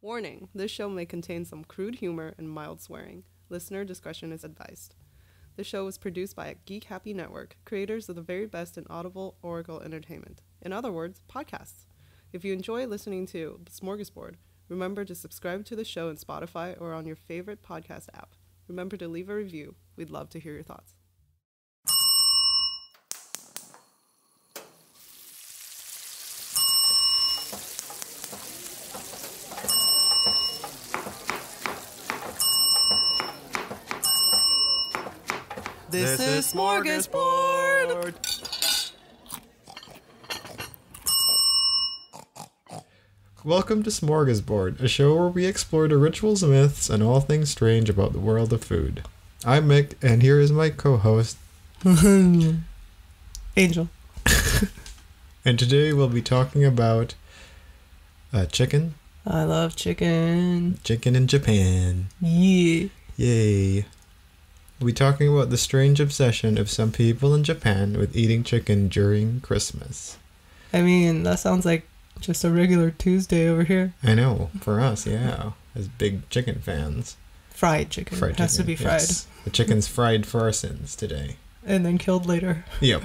Warning, this show may contain some crude humor and mild swearing. Listener discretion is advised. The show was produced by Geek Happy Network, creators of the very best in audible oracle entertainment. In other words, podcasts. If you enjoy listening to Smörgåsbord, remember to subscribe to the show in Spotify or on your favorite podcast app. Remember to leave a review. We'd love to hear your thoughts. This is Smörgåsbord! Welcome to Smörgåsbord, a show where we explore the rituals, myths, and all things strange about the world of food. I'm Mick, and here is my co-host, Angel. And today we'll be talking about chicken. I love chicken. Chicken in Japan. Yeah. Yay. We'll be talking about the strange obsession of some people in Japan with eating chicken during Christmas. I mean, that sounds like just a regular Tuesday over here. I know, for us, yeah, as big chicken fans. Fried chicken. It has to be fried. Yes. The chicken's fried for our sins today. And then killed later. Yep.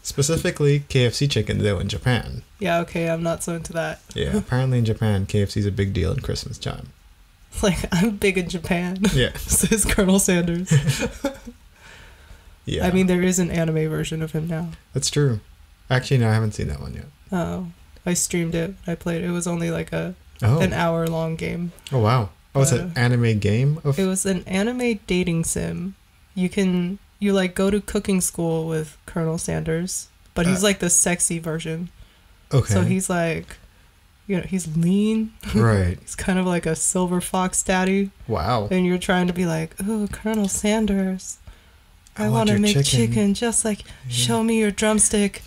Specifically, KFC chicken, though, in Japan. Yeah, okay, I'm not so into that. Yeah, apparently in Japan, KFC's a big deal at Christmas time. It's like, I'm big in Japan. Yeah. Says Colonel Sanders. Yeah. I mean, there is an anime version of him now. That's true. Actually, no, I haven't seen that one yet. Oh. I streamed it. I played it. It was only like an hour-long game. Oh, wow. Oh, it's an anime game? It was an anime dating sim. You go to cooking school with Colonel Sanders, but he's like the sexy version. Okay. So he's like, he's lean. Right. He's kind of like a silver fox daddy. Wow. And you're trying to be like, oh, Colonel Sanders, I want to make chicken just like, show me your drumstick.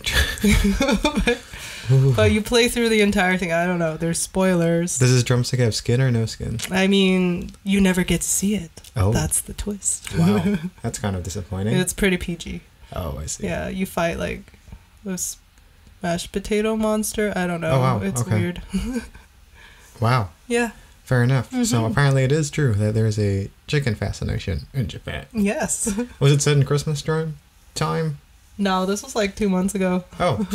But you play through the entire thing. I don't know. There's spoilers. Does his drumstick have skin or no skin? I mean, you never get to see it. Oh. That's the twist. Wow. That's kind of disappointing. It's pretty PG. Oh, I see. Yeah, you fight like this mashed potato monster. I don't know. Oh, wow. It's okay. weird. Wow. Yeah. Fair enough. Mm-hmm. So apparently it is true that there's a chicken fascination in Japan. Yes. Was it set in Christmas time? No, this was like 2 months ago. Oh.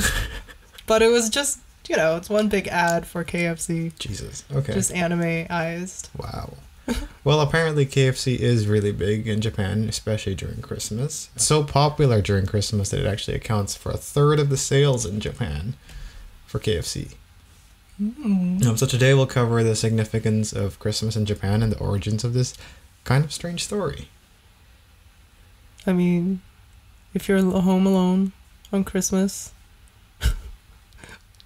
But it was just, it's one big ad for KFC. Jesus. Okay. Just anime-ized. Wow. Well, apparently KFC is really big in Japan, especially during Christmas. It's so popular during Christmas that it actually accounts for 1/3 of the sales in Japan for KFC. So today we'll cover the significance of Christmas in Japan and the origins of this kind of strange story. I mean, if you're home alone on Christmas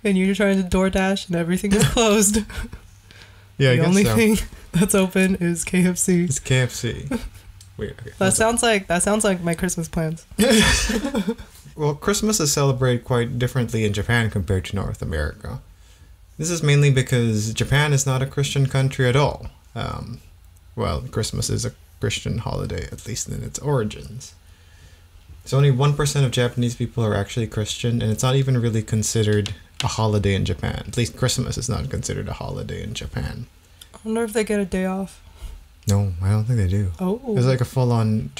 and you're trying to DoorDash and everything is closed, yeah, the only thing that's open is KFC. It's KFC. Weird. Okay. That sounds like my Christmas plans. Well, Christmas is celebrated quite differently in Japan compared to North America. This is mainly because Japan is not a Christian country at all. Well, Christmas is a Christian holiday, at least in its origins. So only 1% of Japanese people are actually Christian, and it's not even really considered a holiday in Japan. At least Christmas is not considered a holiday in Japan. I wonder if they get a day off. No, I don't think they do. Oh. It's like a full-on,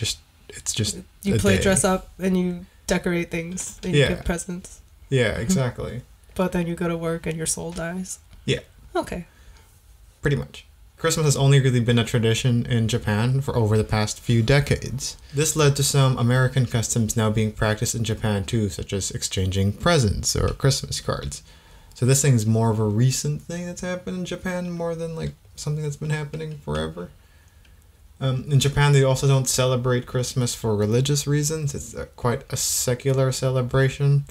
it's just you a play day. Dress up and you decorate things and you give presents. Yeah, exactly. But then you go to work and your soul dies. Yeah. Okay. Pretty much. Christmas has only really been a tradition in Japan for over the past few decades. This led to some American customs now being practiced in Japan too, such as exchanging presents or Christmas cards. So this thing's more of a recent thing that's happened in Japan more than like something that's been happening forever. In Japan, they also don't celebrate Christmas for religious reasons. It's quite a secular celebration.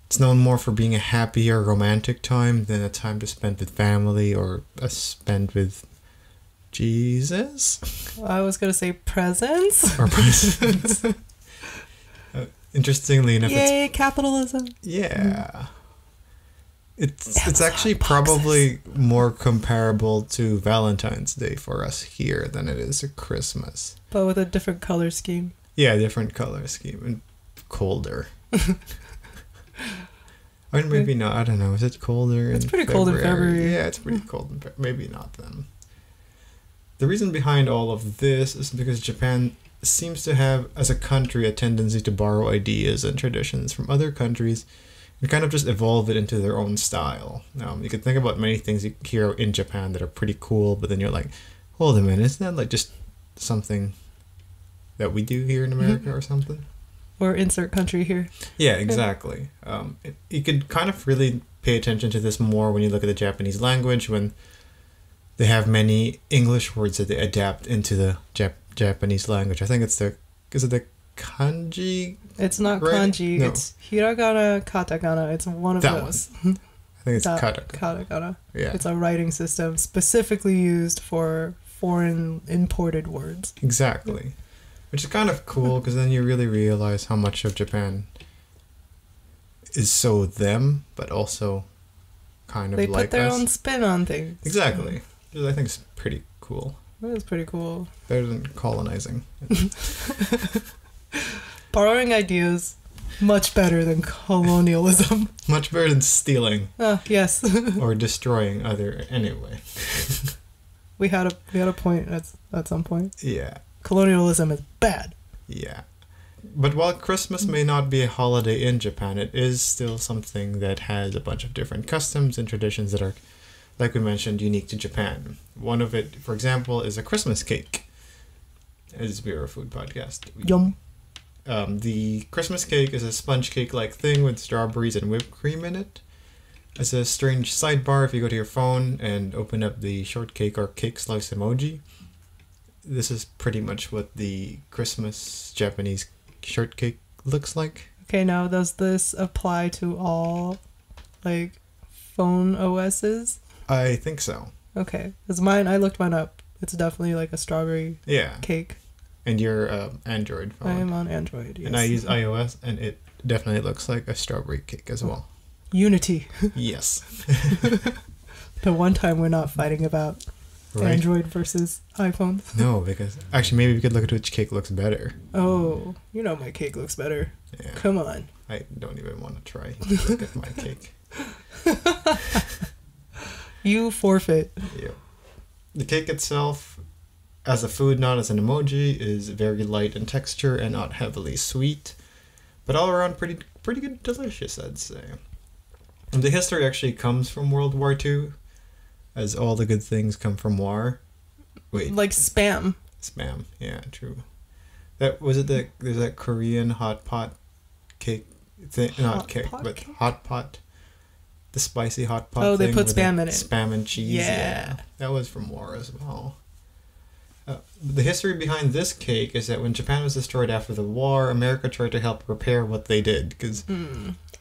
It's known more for being a happy or romantic time than a time to spend with family or spend with Jesus. I was going to say presents. Or presents. Interestingly enough, Yay, capitalism. Yeah. It's actually probably more comparable to Valentine's Day for us here than it is to Christmas. But with a different color scheme. Yeah, different color scheme and colder. Or maybe not. I don't know. Is it colder? It's pretty cold in February. Yeah, it's pretty cold in February. Maybe not then. The reason behind all of this is because Japan seems to have, as a country, a tendency to borrow ideas and traditions from other countries and kind of just evolve it into their own style. You can think about many things you hear in Japan that are pretty cool, but then you're like, hold a minute, isn't that like just something that we do here in America or something? Or insert country here. Yeah, exactly. You could kind of really pay attention to this more when you look at the Japanese language, when they have many English words that they adapt into the Japanese language. I think is it the kanji? It's not right? kanji. No. It's hiragana, katakana. It's one of those. I think it's katakana. Katakana. Yeah. It's a writing system specifically used for foreign imported words. Exactly. Which is kind of cool because then you really realize how much of Japan is so them, but also kind of like us. They put their own spin on things. Exactly. Which I think is pretty cool. That is pretty cool. Better than colonizing. Borrowing ideas, much better than colonialism. Much better than stealing. Yes. Or destroying other anyway. We had a point at some point. Yeah. Colonialism is bad. Yeah. But while Christmas may not be a holiday in Japan, it is still something that has a bunch of different customs and traditions that are, like we mentioned, unique to Japan. One of it, for example, is a Christmas cake. As we are a food podcast. Yum. The Christmas cake is a sponge cake-like thing with strawberries and whipped cream in it. As a strange sidebar, if you go to your phone and open up the shortcake or cake slice emoji, this is pretty much what the Christmas Japanese shortcake looks like. Okay, now does this apply to all, like, phone OSs? I think so. Okay, because I looked mine up. It's definitely like a strawberry cake. And your Android phone. I am on Android, yes. And I use iOS, and it definitely looks like a strawberry cake as well. Unity. Yes. The one time we're not fighting about Android versus iPhone. No, because actually maybe we could look at which cake looks better. Oh, you know my cake looks better. Yeah. Come on. I don't even want to try to look at my cake. You forfeit. Yeah. The cake itself, as a food, not as an emoji, is very light in texture and not heavily sweet, but all around pretty good, delicious, I'd say. And the history actually comes from World War II, as all the good things come from war. Wait. Like Spam. Spam, yeah, true. There's that Korean hot pot cake thing, not cake, but cake? Hot pot. The spicy hot pot. Oh, thing they put Spam in it. Spam and cheese. Yeah. That was from war as well. The history behind this cake is that when Japan was destroyed after the war, America tried to help repair what they did because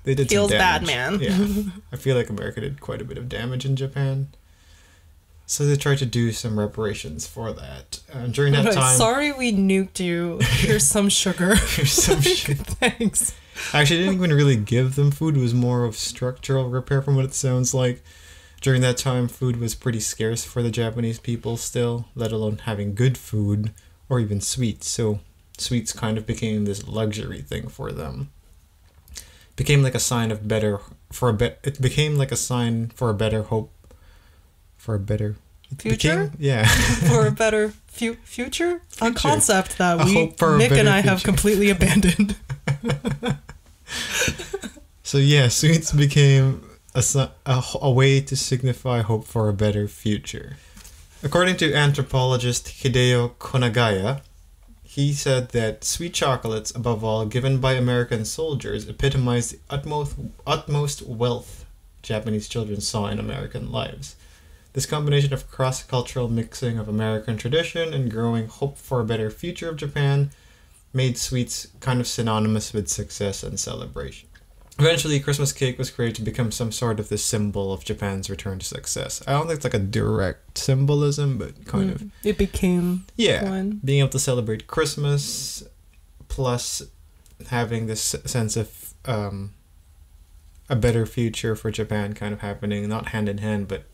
they did Feels some damage. bad, man. Yeah, I feel like America did quite a bit of damage in Japan. So they tried to do some reparations for that. During that time... Sorry we nuked you. Here's some sugar. Here's some sugar. Thanks. Actually, I didn't even really give them food. It was more of structural repair from what it sounds like. During that time, food was pretty scarce for the Japanese people still, let alone having good food or even sweets. So sweets kind of became this luxury thing for them. Became like a sign of better... It became like a sign for a better hope. For a better... Future? Yeah. For a better future? A concept that Nick and I have completely abandoned. So yeah, sweets became a way to signify hope for a better future. According to anthropologist Hideo Konagaya, he said that sweet chocolates, above all, given by American soldiers, epitomized the utmost wealth Japanese children saw in American lives. This combination of cross-cultural mixing of American tradition and growing hope for a better future of Japan made sweets kind of synonymous with success and celebration. Eventually, Christmas cake was created to become some sort of the symbol of Japan's return to success. I don't think it's like a direct symbolism, but kind of. It became one. Being able to celebrate Christmas, plus having this sense of a better future for Japan kind of happening, not hand in hand, but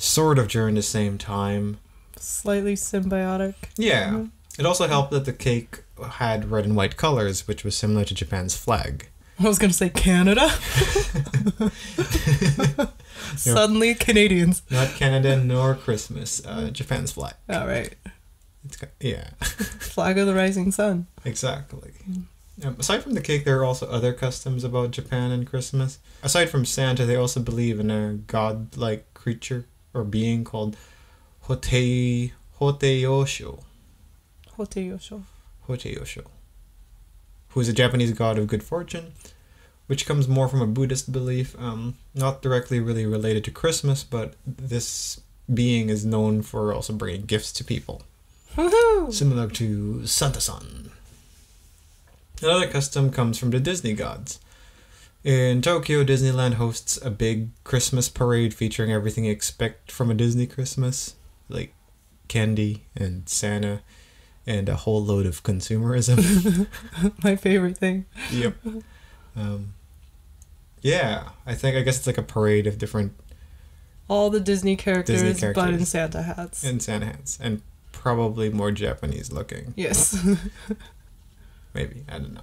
sort of during the same time. Slightly symbiotic. Yeah. Mm-hmm. It also helped that the cake had red and white colors, which was similar to Japan's flag. I was going to say Canada. Suddenly Canadians. Not Canada nor Christmas. Japan's flag. All right. Yeah. Flag of the rising sun. Exactly. Aside from the cake, there are also other customs about Japan and Christmas. Aside from Santa, they also believe in a god-like creature or being called Hoteyosho. Hoteyosho. Who is a Japanese god of good fortune, which comes more from a Buddhist belief, not directly really related to Christmas, but this being is known for also bringing gifts to people. Woohoo! Similar to Santa-san. Another custom comes from the Disney gods. In Tokyo, Disneyland hosts a big Christmas parade featuring everything you expect from a Disney Christmas, like candy and Santa and a whole load of consumerism. My favorite thing. Yep. Yeah, I guess it's like a parade of different... All the Disney characters, but in Santa hats. In Santa hats. And probably more Japanese looking. Yes. Maybe. I don't know.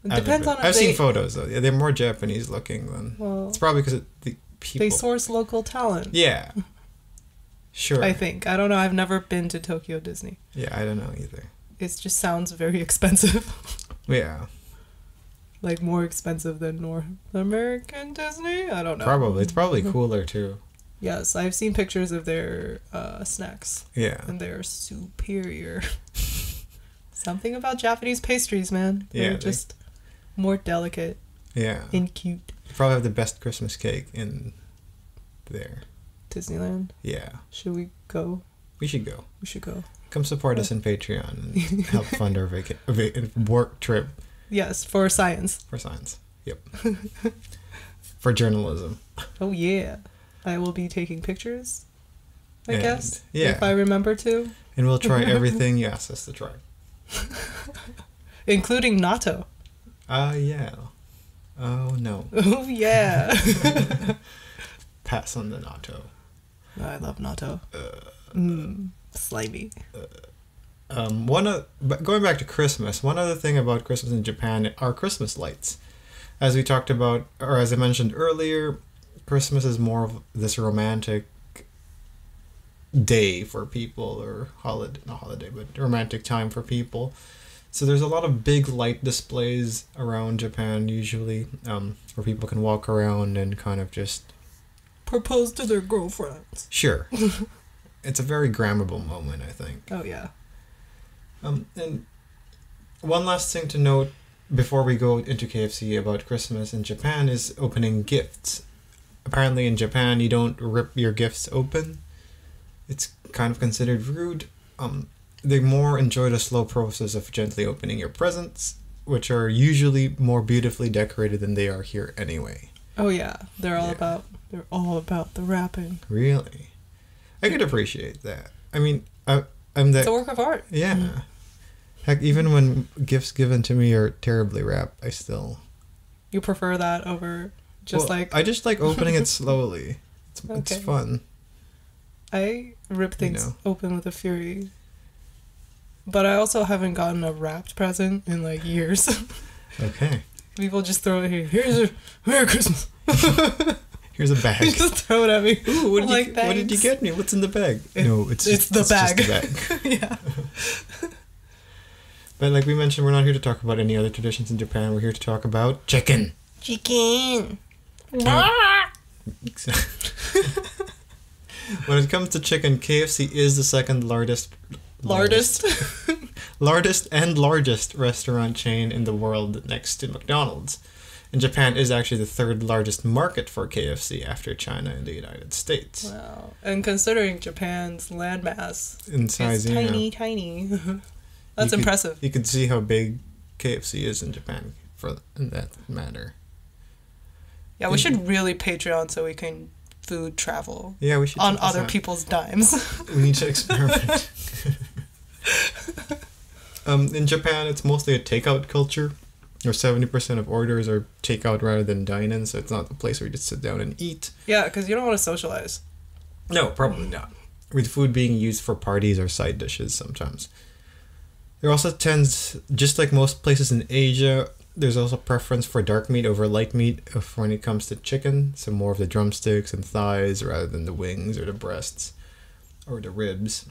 It depends on if I've seen photos, though. Yeah, they're more Japanese looking than... Well, it's probably because the people... They source local talent. Yeah. Sure. I think. I don't know. I've never been to Tokyo Disney. Yeah, I don't know either. It just sounds very expensive. Yeah. Like more expensive than North American Disney? I don't know. Probably. It's probably cooler, too. Yes, I've seen pictures of their snacks. Yeah. And they're superior. Something about Japanese pastries, man. They're just more delicate. Yeah. And cute. You probably have the best Christmas cake in there. Disneyland? Yeah. Should we go? We should go. We should go. Come support us in Patreon and help fund our work trip. Yes, for science. For science. Yep. For journalism. Oh, yeah. I will be taking pictures, I guess. Yeah. If I remember to. And we'll try everything you ask us to try. Including natto. Yeah. Oh, no. Oh, yeah. Pass on the natto. I love natto. Slimy. Going back to Christmas, one other thing about Christmas in Japan are Christmas lights. As we talked about, or as I mentioned earlier, Christmas is more of this romantic day for people, or not holiday, but romantic time for people. So there's a lot of big light displays around Japan usually, where people can walk around and kind of just propose to their girlfriends. Sure. It's a very grammable moment, I think. Oh, yeah. And one last thing to note before we go into KFC about Christmas in Japan is opening gifts. Apparently in Japan, you don't rip your gifts open. It's kind of considered rude. They more enjoy the slow process of gently opening your presents, which are usually more beautifully decorated than they are here anyway. Oh, yeah. They're all about the wrapping. Really? I could appreciate that. I mean, it's a work of art. Yeah. Mm-hmm. Heck, even when gifts given to me are terribly wrapped, I still... You prefer that over I just like opening it slowly. It's fun. I rip things open with a fury. But I also haven't gotten a wrapped present in like years. Okay. People just throw it here. Here's a Merry Christmas. Here's a bag. Just throw it at me. Ooh, what did you get me? What's in the bag? It's the bag. Just the bag. Yeah. But like we mentioned, we're not here to talk about any other traditions in Japan. We're here to talk about chicken. Chicken. When it comes to chicken, KFC is the second largest and largest restaurant chain in the world next to McDonald's. And Japan is actually the third largest market for KFC after China and the United States. Wow. And considering Japan's landmass in size, is tiny. That's impressive. You can see how big KFC is in Japan in that matter. Yeah, we should really Patreon so we can food travel. Yeah, we should. On other people's dimes. We need to experiment. In Japan, it's mostly a takeout culture. Or 70% of orders are takeout rather than dine-in, so it's not a place where you just sit down and eat. Yeah, because you don't want to socialize. No, probably not. With food being used for parties or side dishes sometimes. There also tends, just like most places in Asia, There's also preference for dark meat over light meat when it comes to chicken. So more of the drumsticks and thighs rather than the wings or the breasts or the ribs.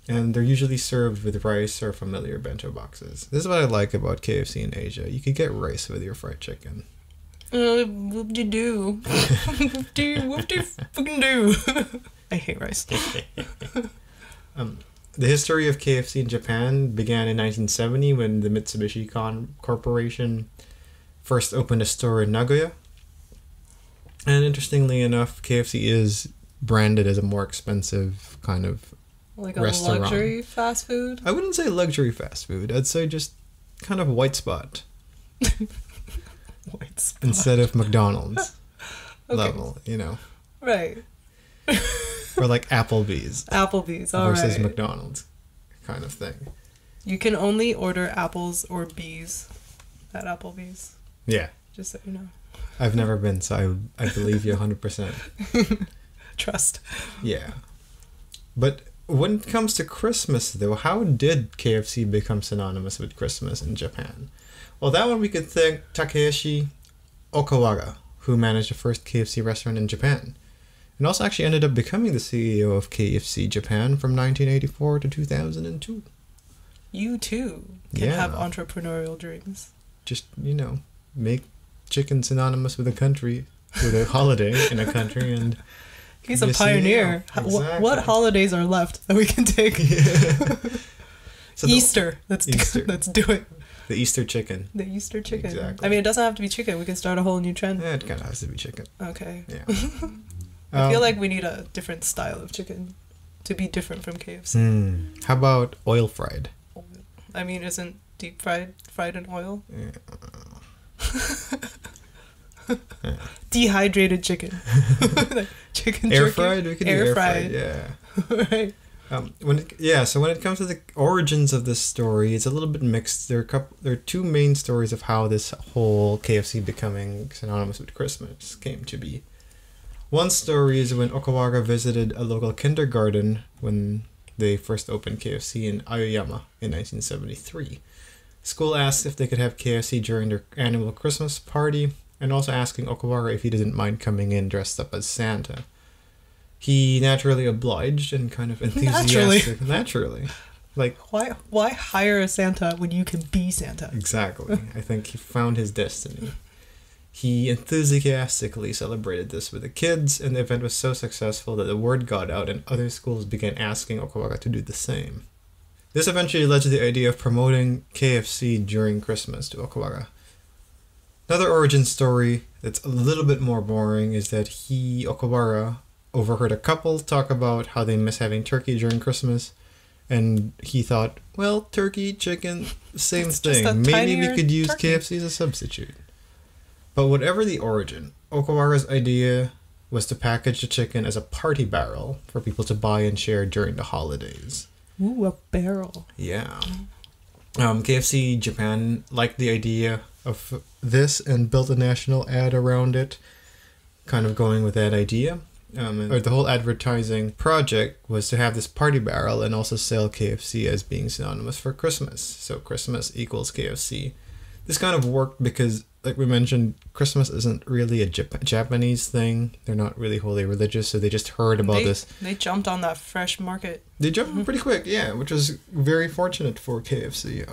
And they're usually served with rice or familiar bento boxes. This is what I like about KFC in Asia. You could get rice with your fried chicken. Whoop-de-doo. Whoop-de-fucking-doo. I hate rice. The history of KFC in Japan began in 1970 when the Mitsubishi Corporation first opened a store in Nagoya. And interestingly enough, KFC is branded as a more expensive kind of like a restaurant. luxury fast food? I wouldn't say luxury fast food. I'd say just kind of white spot. White spot. Instead of McDonald's Okay. level, you know. Right. Or like Applebee's. Applebee's, all versus right. McDonald's kind of thing. You can only order apples or bees at Applebee's. Yeah. Just so you know. I've never been, so I believe you 100%. Trust. Yeah. But when it comes to Christmas, though, how did KFC become synonymous with Christmas in Japan? Well, that one we could thank Takeshi Okawara, who managed the first KFC restaurant in Japan. And also actually ended up becoming the CEO of KFC Japan from 1984 to 2002. You too can have entrepreneurial dreams. Just, you know, make chicken synonymous with a country, with a holiday in a country, and he's a pioneer. Exactly. What holidays are left that we can take? So Easter. Let's Easter. let's do it. The Easter chicken. The Easter chicken. Exactly. I mean, it doesn't have to be chicken. We can start a whole new trend. Yeah, it kind of has to be chicken. Okay. Yeah. I feel like we need a different style of chicken to be different from KFC. How about oil fried? I mean, isn't deep fried in oil? Yeah. Dehydrated chicken. Like chicken Air jerky. fried? We could do air fried. Yeah. Right. So when it comes to the origins of this story, it's a little bit mixed. There are two main stories of how this whole KFC becoming synonymous with Christmas came to be. One story is when Okawara visited a local kindergarten when they first opened KFC in Aoyama in 1973. School asked if they could have KFC during their annual Christmas party, and also asking Okawara if he didn't mind coming in dressed up as Santa. He naturally obliged and kind of enthusiastic. Naturally. Like, why hire a Santa when you can be Santa? Exactly. I think he found his destiny. He enthusiastically celebrated this with the kids, and the event was so successful that the word got out and other schools began asking Okawara to do the same. This eventually led to the idea of promoting KFC during Christmas to Okawara. Another origin story that's a little bit more boring is that Okawara, overheard a couple talk about how they miss having turkey during Christmas, and he thought, well, turkey, chicken, same thing. Maybe we could use turkey. KFC as a substitute. But whatever the origin, Okawara's idea was to package the chicken as a party barrel for people to buy and share during the holidays. Ooh, a barrel. Yeah. KFC Japan liked the idea of this and built a national ad around it, kind of going with that idea. The whole advertising project was to have this party barrel and also sell KFC as being synonymous for Christmas. So Christmas equals KFC. This kind of worked because, like we mentioned, Christmas isn't really a Japanese thing. They're not really wholly religious, so they just heard about this. They jumped on that fresh market. They jumped pretty quick, yeah, which was very fortunate for KFC.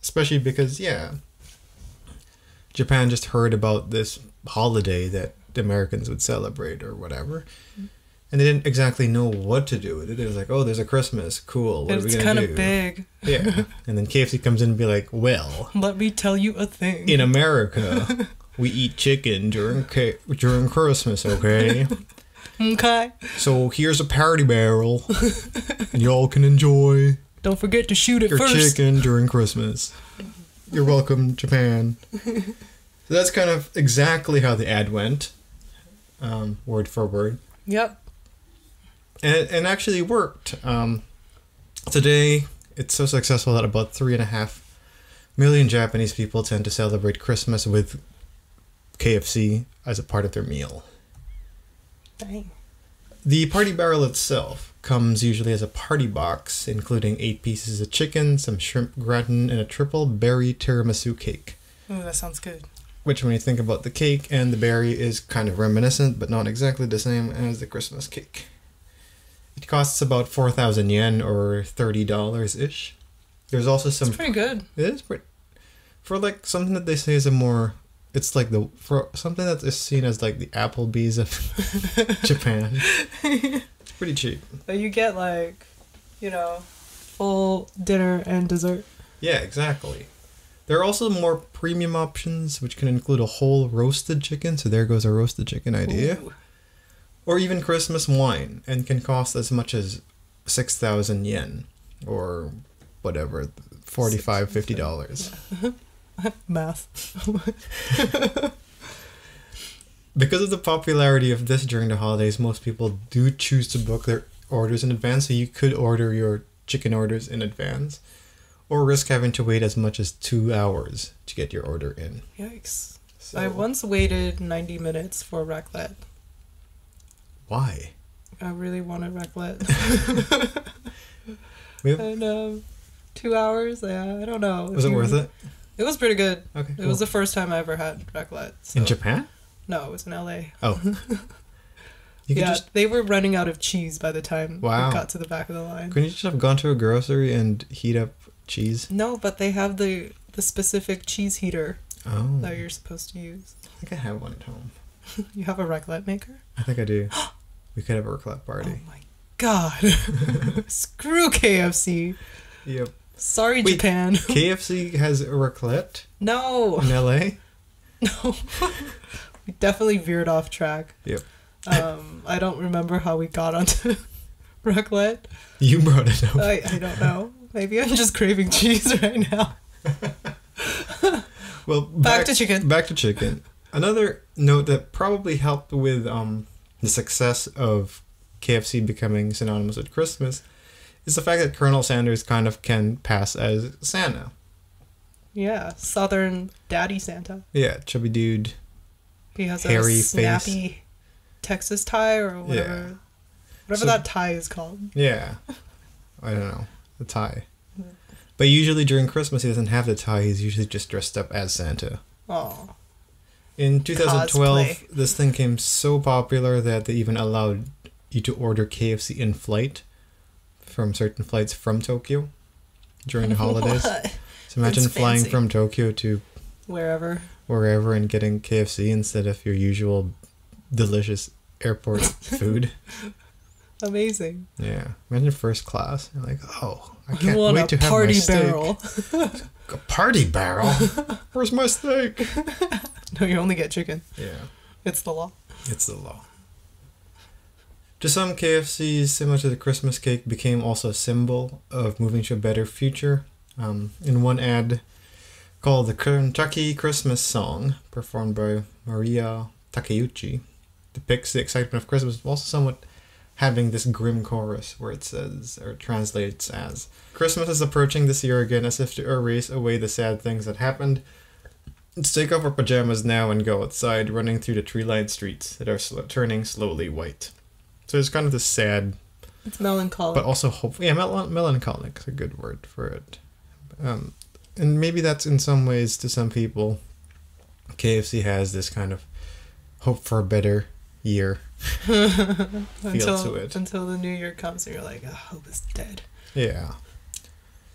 Especially because, Japan just heard about this holiday that the Americans would celebrate or whatever. And they didn't exactly know what to do with it. It was like, oh, there's a Christmas. Cool. What are we going to do? It's kind of big. Yeah. And then KFC comes in and be like, well. Let me tell you a thing. In America, we eat chicken during Christmas, okay? Okay. So here's a party barrel. And y'all can enjoy. Don't forget to shoot it first. Your chicken during Christmas. You're welcome, Japan. So that's kind of exactly how the ad went. Word for word. Yep. And actually worked. Today, it's so successful that about 3.5 million Japanese people tend to celebrate Christmas with KFC as a part of their meal. Dang. The party barrel itself comes usually as a party box, including 8 pieces of chicken, some shrimp gratin, and a triple berry tiramisu cake. Oh, that sounds good. Which, when you think about the cake and the berry, is kind of reminiscent, but not exactly the same as the Christmas cake. It costs about 4,000 yen, or $30-ish. There's also some... It's pretty good. It is pretty... For, like, something that they say is a more... It's like the... For something that is seen as, like, the Applebee's of Japan. It's pretty cheap. But you get, like, you know, full dinner and dessert. Yeah, exactly. There are also more premium options, which can include a whole roasted chicken. So there goes a roasted chicken idea. Ooh. Or even Christmas wine, and can cost as much as 6,000 yen, or whatever, $45-$50. Yeah. Math. Because of the popularity of this during the holidays, most people do choose to book their orders in advance, so you could order your chicken orders in advance, or risk having to wait as much as 2 hours to get your order in. Yikes. So, I once waited 90 minutes for raclette. Why? I really wanted raclette. Have, And 2 hours? Yeah, I don't know. was it worth it? It was pretty good. Okay, It was the first time I ever had raclette. So. In Japan? No, it was in LA. Oh. You could They were running out of cheese by the time we got to the back of the line. Couldn't you just have gone to a grocery and heat up cheese? No, but they have the specific cheese heater that you're supposed to use. I think I have one at home. You have a raclette maker? I think I do. We could have a raclette party. Oh my god. Screw KFC. Yep. Sorry, Wait, Japan. KFC has a raclette No. in LA? No. We definitely veered off track. Yep. I don't remember how we got onto raclette. You brought it up. I don't know. Maybe I'm just craving cheese right now. Well, back to chicken. Back to chicken. Another note that probably helped with the success of KFC becoming synonymous with Christmas is the fact that Colonel Sanders kind of can pass as Santa. Yeah, Southern Daddy Santa. Yeah, chubby dude. He has hairy a snappy face. Texas tie or whatever. Yeah. Whatever that tie is called. Yeah. I don't know. The tie. But usually during Christmas he doesn't have the tie. He's usually just dressed up as Santa. Oh. In 2012, Cosplay. this thing became so popular that they even allowed you to order KFC in flight from certain flights from Tokyo during the holidays. What? So imagine That's flying fancy. from Tokyo to Wherever and getting KFC instead of your usual delicious airport food. Amazing. Yeah. Imagine first class. You're like, oh, I You can't want wait to a have my party steak. barrel. A party barrel? Where's my steak? No, you only get chicken. Yeah. It's the law. It's the law. To some, KFCs, similar to the Christmas cake, became also a symbol of moving to a better future. In one ad called the Kentucky Christmas Song, performed by Maria Takeuchi, depicts the excitement of Christmas, but also somewhat having this grim chorus where it says, or translates as, Christmas is approaching this year again, as if to erase away the sad things that happened. Let's take off our pajamas now and go outside, running through the tree-lined streets that are turning slowly white. So it's kind of this sad, It's melancholic. but also hopeful. Yeah, melancholic is a good word for it. And maybe that's in some ways, to some people, KFC has this kind of hope for a better year feel to it. Until the new year comes and you're like, oh, hope is dead. Yeah.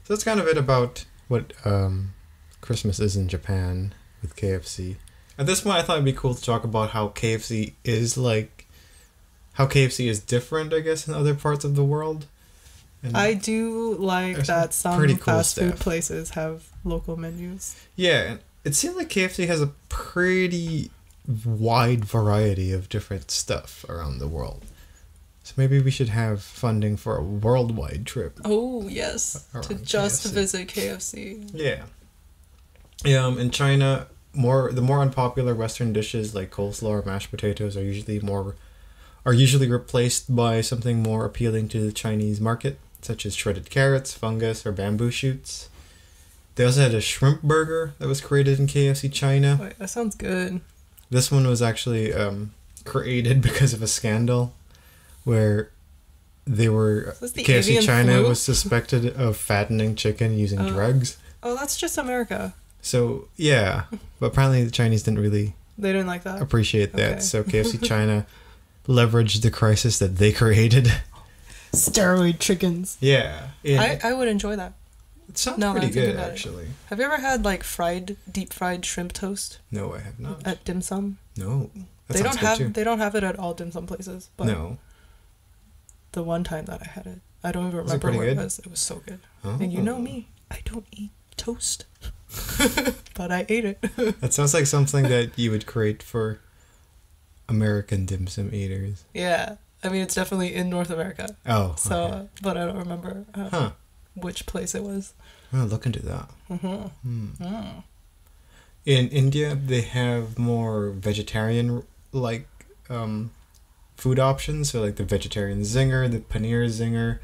So that's kind of it about what Christmas is in Japan with KFC. At this point, I thought it'd be cool to talk about how KFC is different, I guess, in other parts of the world. And I do like that some pretty cool fast food stuff. places have local menus. Yeah, and it seems like KFC has a pretty wide variety of different stuff around the world. So maybe we should have funding for a worldwide trip. Oh, yes. To Around just KFC. visit KFC. Yeah. In China, the more unpopular Western dishes like coleslaw or mashed potatoes are usually replaced by something more appealing to the Chinese market, such as shredded carrots, fungus, or bamboo shoots. They also had a shrimp burger that was created in KFC China. Wait, that sounds good. This one was actually created because of a scandal where Is this the KFC avian China flu? was suspected of fattening chicken using drugs. Oh, that's just America. So, yeah. But apparently the Chinese didn't really They didn't like that? appreciate that. Okay. So KFC China leveraged the crisis that they created. Steroid chickens. Yeah. I would enjoy that. It sounds Now that pretty I think good, about it. actually. Have you ever had like deep fried shrimp toast No, I have not. at dim sum? No. That They sounds good too. they don't have it at all dim sum places. But No. the one time that I had it, I don't even Was it remember pretty where it good? was. It was so good. Oh. And you know me, I don't eat toast. But I ate it. That sounds like something that you would create for American dim sum eaters. Yeah. I mean, it's definitely in North America. Oh. So, Okay. but I don't remember which place it was. I'll look into that. Mm-hmm. Mm. In India, they have more vegetarian like food options. So like the vegetarian zinger, the paneer zinger.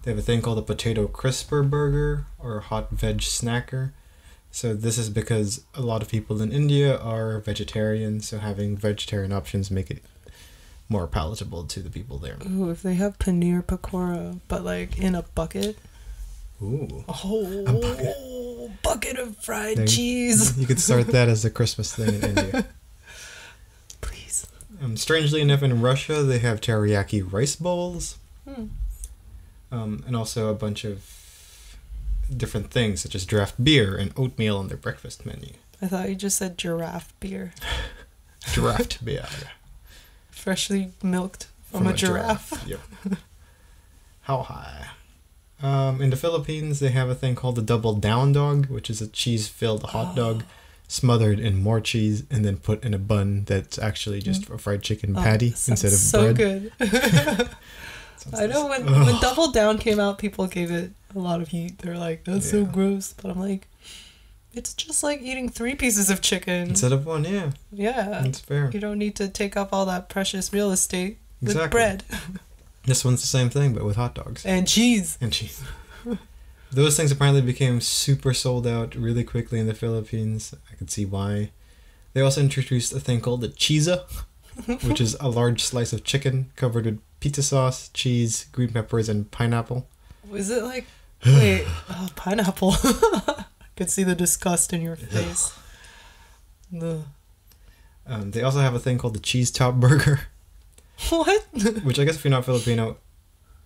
They have a thing called a potato crisper burger or a hot veg snacker. So this is because a lot of people in India are vegetarian, so having vegetarian options make it more palatable to the people there. Ooh, if they have paneer pakora, but like in a bucket. Ooh. Oh, A bucket. Bucket of fried There- cheese. You could start that as a Christmas thing in India. Please. Strangely enough, in Russia, they have teriyaki rice bowls. Hmm. And also a bunch of different things, such as draft beer and oatmeal on their breakfast menu. I thought you just said giraffe beer. Draft beer. Freshly milked from a giraffe. Yep. How high? In the Philippines, they have a thing called the double down dog, which is a cheese-filled hot dog smothered in more cheese and then put in a bun that's actually just a fried chicken patty instead of so bread. good. I know when Double Down came out, people gave it a lot of heat. They're like, that's so Yeah. gross. But I'm like, it's just like eating 3 pieces of chicken. Instead of one, yeah. Yeah. That's fair. You don't need to take up all that precious real estate with Exactly. bread This one's the same thing, but with hot dogs. and cheese. And cheese. Those things apparently became super sold out really quickly in the Philippines. I could see why. They also introduced a thing called the chisa, which is a large slice of chicken covered with pizza sauce, cheese, green peppers, and pineapple. Was it like, wait, pineapple? I could see the disgust in your face. Ugh. They also have a thing called the cheese top burger, What? which I guess if you're not Filipino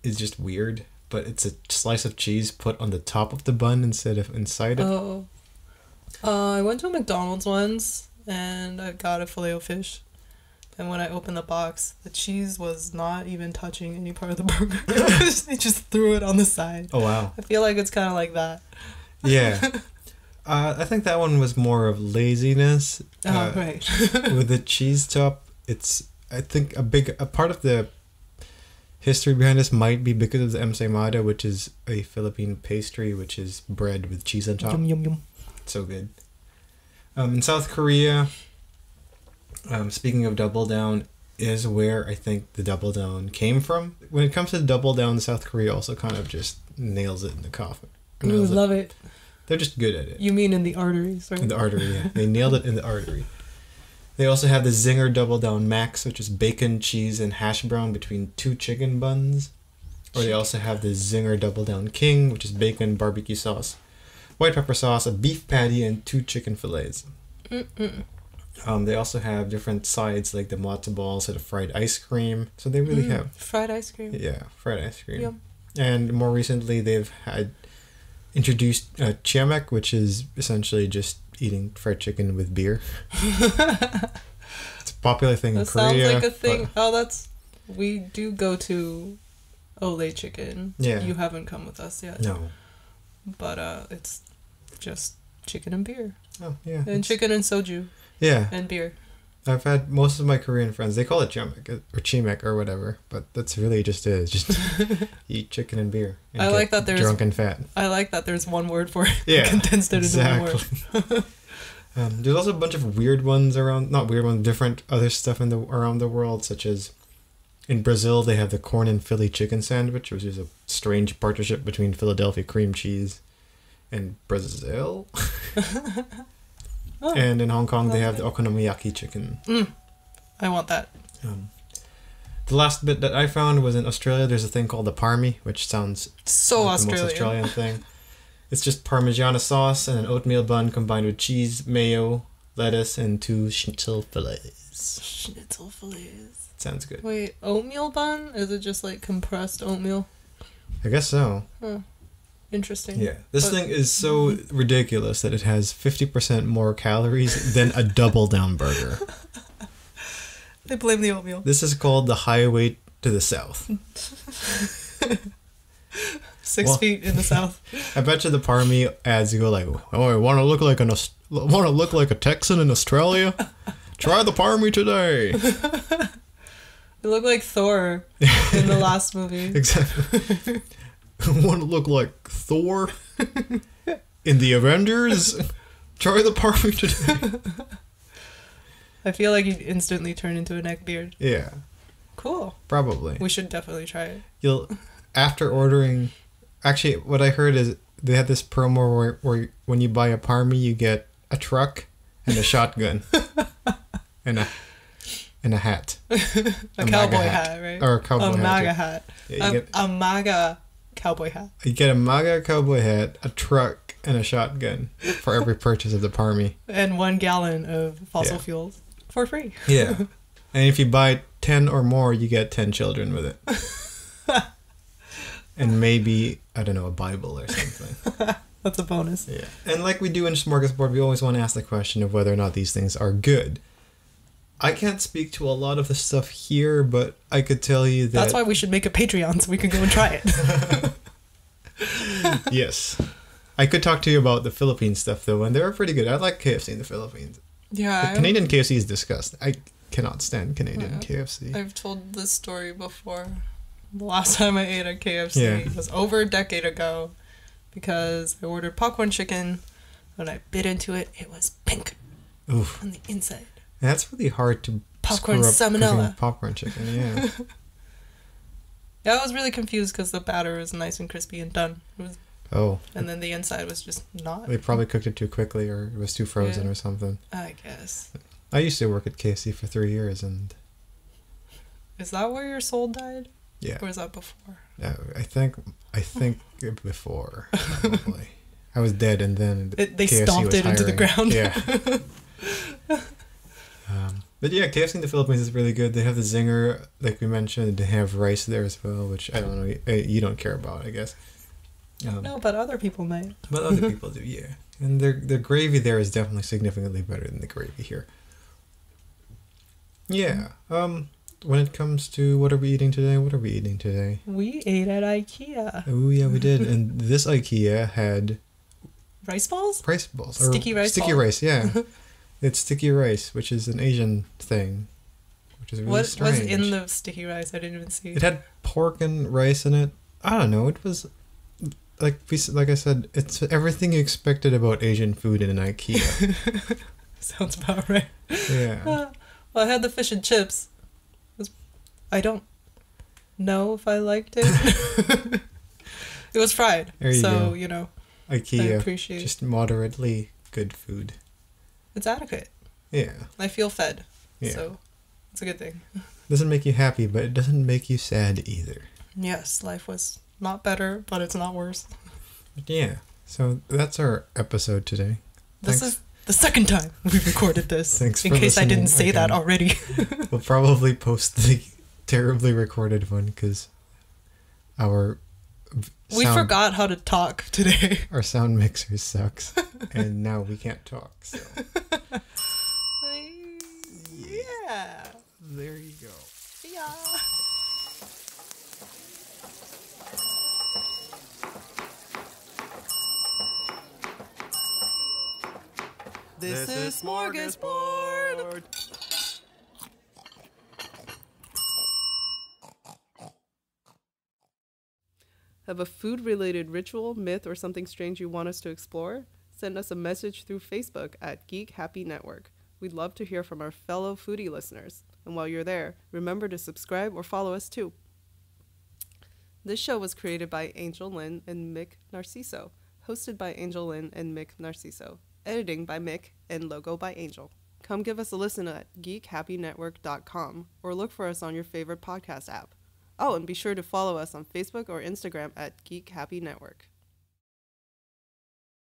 is just weird, but it's a slice of cheese put on the top of the bun instead of inside it. Oh. I went to a McDonald's once and I got a Filet-O-Fish. And when I opened the box, the cheese was not even touching any part of the burger. They just threw it on the side. Oh, wow. I feel like it's kind of like that. Yeah. I think that one was more of laziness. Oh, right. With the cheese top, it's, I think, a part of the history behind this might be because of the emsaymada, which is a Philippine pastry, which is bread with cheese on top. Yum, yum, yum. So good. In South Korea, speaking of Double Down, is where I think the Double Down came from. When it comes to Double Down, South Korea also kind of just nails it in the coffin. Ooh, Nails it. love it. They're just good at it. You mean in the arteries, right? In the artery, yeah. They nailed it in the artery. They also have the Zinger Double Down Max, which is bacon, cheese, and hash brown between 2 chicken buns. Or they also have the Zinger Double Down King, which is bacon, barbecue sauce, white pepper sauce, a beef patty, and 2 chicken fillets. They also have different sides like the matzo balls and the fried ice cream. So they really have... Fried ice cream. Yeah, fried ice cream. Yum. And more recently, they've had introduced chiamek, which is essentially just eating fried chicken with beer. It's a popular thing in That Korea. sounds like a thing. but- We do go to Ole Chicken. Yeah. You haven't come with us yet. No. But it's just chicken and beer. Oh, yeah. And chicken and soju Yeah. and beer. I've had most of my Korean friends, they call it chiamek or chimek or whatever, but that's really just it. It's just eat chicken and beer. And I get like that there's- drunk and fat. I like that there's one word for it. Yeah, Condensed it into one word. exactly. There's also a bunch of weird ones around, not weird ones, different other stuff around the world, such as in Brazil, they have the corn and Philly chicken sandwich, which is a strange partnership between Philadelphia cream cheese and Brazil. Oh, And in Hong Kong, they have the okonomiyaki chicken. I want that. The last bit that I found was in Australia, there's a thing called the parmy, which sounds So like the most Australian. Australian thing. It's just Parmigiana sauce and an oatmeal bun combined with cheese, mayo, lettuce, and 2 schnitzel fillets. Schnitzel fillets. Sounds good. Wait, oatmeal bun? Is it just like compressed oatmeal? I guess so. Huh. Interesting. Yeah. This thing is so ridiculous that it has 50% more calories than a double down burger. They blame the oatmeal. This is called the highway to the south. 6 feet in the south. I bet you the Parmy ads go like, "Oh, I want to look like a Texan in Australia? Try the Parmy today." You look like Thor in the last movie. Exactly. Want to look like Thor in the Avengers? Try the Parmy today. I feel like you'd instantly turn into a neckbeard. Yeah. Cool. Probably. We should definitely try it. You'll, after ordering, actually, what I heard is they had this promo where when you buy a Parmy, you get a truck and a shotgun and a hat. A cowboy hat, right? Or a cowboy hat. A MAGA hat. Yeah, a MAGA cowboy hat. You get a MAGA cowboy hat, a truck, and a shotgun for every purchase of the Parmy. And 1 gallon of fossil fuels for free. Yeah. And if you buy 10 or more, you get 10 children with it. And maybe, I don't know, a Bible or something. That's a bonus. Yeah. And like we do in Smörgåsbord, we always want to ask the question of whether or not these things are good. I can't speak to a lot of the stuff here, but I could tell you that... That's why we should make a Patreon so we can go and try it. Yes. I could talk to you about the Philippine stuff, though, and they're pretty good. I like KFC in the Philippines. Yeah. The Canadian KFC is disgusting. I cannot stand Canadian KFC. I've told this story before. The last time I ate at KFC was over a decade ago because I ordered popcorn chicken. When I bit into it, it was pink on the inside. That's really hard to popcorn screw up salmonella. cooking popcorn chicken, yeah. Yeah, I was really confused because the batter was nice and crispy and done. It was, and then the inside was just not. They probably cooked it too quickly or it was too frozen or something. I guess. I used to work at KFC for 3 years and... Is that where your soul died? Yeah. Or was that before? I think before, probably. I was dead and then they KFC stomped it into the ground. Yeah. But yeah, KFC in the Philippines is really good. They have the zinger, like we mentioned. They have rice there as well, which I don't know. You don't care about, I guess. No, but other people might. But other people do, yeah. And their gravy there is definitely significantly better than the gravy here. Yeah. When it comes to what are we eating today? We ate at IKEA. Oh yeah, we did. And this IKEA had rice balls. Sticky rice, yeah. It's sticky rice, which is an Asian thing, which is really strange. What was in the sticky rice? I didn't even see. It had pork and rice in it. I don't know. It was like I said, it's everything you expected about Asian food in an IKEA. Sounds about right. Yeah. Well, I had the fish and chips. I don't know if I liked it. It was fried, so you know. IKEA, I appreciate just moderately good food. It's adequate. Yeah. I feel fed. Yeah. So it's a good thing. Doesn't make you happy, but it doesn't make you sad either. Yes, life was not better, but it's not worse. But yeah. So that's our episode today. This is the second time we've recorded this. Thanks in case I didn't say that already. We'll probably post the terribly recorded one because we forgot how to talk today. Our sound mixer sucks, and now we can't talk. So. Yeah. There you go. Yeah. This is Smörgåsbord. Have a food-related ritual, myth, or something strange you want us to explore? Send us a message through Facebook at Geek Happy Network. We'd love to hear from our fellow foodie listeners. And while you're there, remember to subscribe or follow us too. This show was created by Angel Lynn and Mick Narciso, hosted by Angel Lynn and Mick Narciso, editing by Mick, and logo by Angel. Come give us a listen at geekhappynetwork.com or look for us on your favorite podcast app. Oh, and be sure to follow us on Facebook or Instagram at Geek Happy Network.